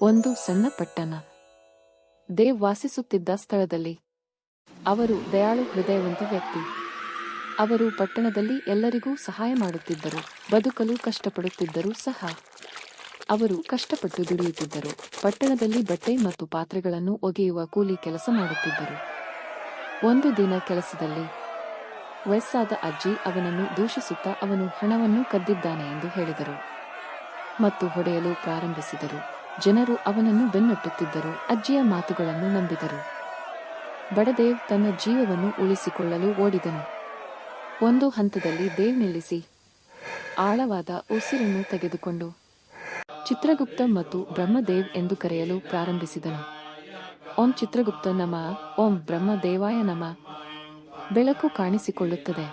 ಒಂದು ಸಣ್ಣ ಪಟ್ಟಣ. ದೇವ್ ವಾಸಿಸುತ್ತಿದ್ದ ಸ್ಥಳದಲ್ಲಿ. ಅವರು ದಯಾಳು ಹೃದಯವಂತ ವ್ಯಕ್ತಿ. ಅವರು ಪಟ್ಟಣದಲ್ಲಿ ಎಲ್ಲರಿಗೂ ಸಹಾಯ ಮಾಡುತ್ತಿದ್ದರು, ಬದುಕಲು ಕಷ್ಟಪಡುತ್ತಿದ್ದರು ಸಹ. ಅವರು ಕಷ್ಟಪಟ್ಟು ದುಡಿಯುತ್ತಿದ್ದರು, ಪಟ್ಟಣದಲ್ಲಿ ಬಟ್ಟೆ ಮತ್ತು ಪಾತ್ರೆಗಳನ್ನು ಒಗೆಯುವ ಕೂಲಿ ಕೆಲಸ ಮಾಡುತ್ತಿದ್ದರು. ಒಂದು ದಿನ ಕೆಲಸದಲ್ಲಿ ವಯಸ್ಸಾದ ಅಜ್ಜಿ ಅವನನ್ನು ದೂಷಿಸುತ್ತಾ ಅವನು ಹಣವನ್ನು ಕದ್ದಿದ್ದಾನೆ ಎಂದು ಹೇಳಿದರು ಮತ್ತು ಹೊಡೆಯಲು ಪ್ರಾರಂಭಿಸಿದರು. ಜನರು ಅವನನ್ನು ಬೆನ್ನಟ್ಟುತ್ತಿದ್ದರು, ಅಜ್ಜಿಯ ಮಾತುಗಳನ್ನು ನಂಬಿದರು. ಬಡದೇವ್ ತನ್ನ ಜೀವವನ್ನು ಉಳಿಸಿಕೊಳ್ಳಲು ಓಡಿದನು. ಒಂದು ಹಂತದಲ್ಲಿ ದೇವ್ ನಿಲ್ಲಿಸಿ ಆಳವಾದ ಉಸಿರನ್ನು ತೆಗೆದುಕೊಂಡು ಚಿತ್ರಗುಪ್ತ ಮತ್ತು ಬ್ರಹ್ಮದೇವ್ ಎಂದು ಕರೆಯಲು ಪ್ರಾರಂಭಿಸಿದನು. ಓಂ ಚಿತ್ರಗುಪ್ತ ನಮಃ, ಓಂ ಬ್ರಹ್ಮದೇವಾಯ ನಮಃ. ಬೆಳಕು ಕಾಣಿಸಿಕೊಳ್ಳುತ್ತದೆ.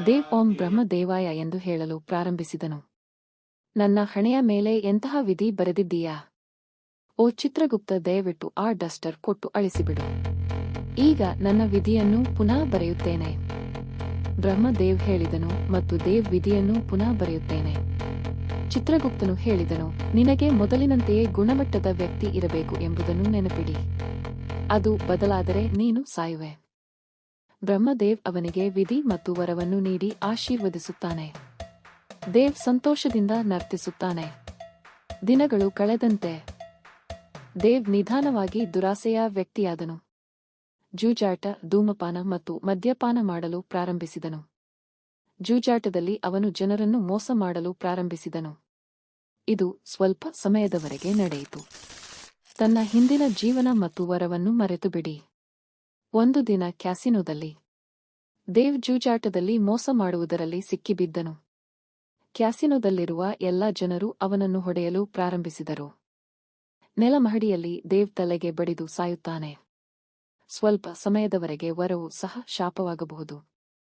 ದೇವ್ ಓಂ ಬ್ರಹ್ಮದೇವಾಯ ಎಂದು ಹೇಳಲು ಪ್ರಾರಂಭಿಸಿದನು. ನನ್ನ ಹಣೆಯ ಮೇಲೆ ಎಂತಹ ವಿಧಿ ಬರೆದಿದ್ದೀಯಾ? ಓ ಚಿತ್ರಗುಪ್ತ, ದಯವಿಟ್ಟು ಆ ಡಸ್ಟರ್ ಕೊಟ್ಟು ಅಳಿಸಿಬಿಡು. ಈಗ ನನ್ನ ವಿಧಿಯನ್ನು ಪುನಃ ಬರೆಯುತ್ತೇನೆ. ಬ್ರಹ್ಮದೇವ್ ಹೇಳಿದನು ಮತ್ತು ದೇವ್ ವಿಧಿಯನ್ನು ಪುನಃ ಬರೆಯುತ್ತೇನೆ. ಚಿತ್ರಗುಪ್ತನು ಹೇಳಿದನು, ನಿನಗೆ ಮೊದಲಿನಂತೆಯೇ ಗುಣಮಟ್ಟದ ವ್ಯಕ್ತಿ ಇರಬೇಕು ಎಂಬುದನ್ನು ನೆನಪಿಡಿ. ಅದು ಬದಲಾದರೆ ನೀನು ಸಾಯುವೆ. ಬ್ರಹ್ಮದೇವ್ ಅವನಿಗೆ ವಿಧಿ ಮತ್ತು ವರವನ್ನು ನೀಡಿ ಆಶೀರ್ವದಿಸುತ್ತಾನೆ. ದೇವ್ ಸಂತೋಷದಿಂದ ನರ್ತಿಸುತ್ತಾನೆ. ದಿನಗಳು ಕಳೆದಂತೆ ದೇವ್ ನಿಧಾನವಾಗಿ ದುರಾಸೆಯ ವ್ಯಕ್ತಿಯಾದನು. ಜೂಜಾಟ, ಧೂಮಪಾನ ಮತ್ತು ಮದ್ಯಪಾನ ಮಾಡಲು ಪ್ರಾರಂಭಿಸಿದನು. ಜೂಜಾಟದಲ್ಲಿ ಅವನು ಜನರನ್ನು ಮೋಸ ಮಾಡಲು ಪ್ರಾರಂಭಿಸಿದನು. ಇದು ಸ್ವಲ್ಪ ಸಮಯದವರೆಗೆ ನಡೆಯಿತು. ತನ್ನ ಹಿಂದಿನ ಜೀವನ ಮತ್ತು ವರವನ್ನು ಮರೆತುಬಿಡಿ. ಒಂದು ದಿನ ಕ್ಯಾಸಿನೋದಲ್ಲಿ ದೇವ್ ಜೂಜಾಟದಲ್ಲಿ ಮೋಸ ಮಾಡುವುದರಲ್ಲಿ ಸಿಕ್ಕಿಬಿದ್ದನು. ಕ್ಯಾಸಿನೋದಲ್ಲಿರುವ ಎಲ್ಲಾ ಜನರು ಅವನನ್ನು ಹೊಡೆಯಲು ಪ್ರಾರಂಭಿಸಿದರು. ನೆಲಮಹಡಿಯಲ್ಲಿ ದೇವ್ ತಲೆಗೆ ಬಡಿದು ಸಾಯುತ್ತಾನೆ. ಸ್ವಲ್ಪ ಸಮಯದವರೆಗೆ ವರವು ಸಹ ಶಾಪವಾಗಬಹುದು.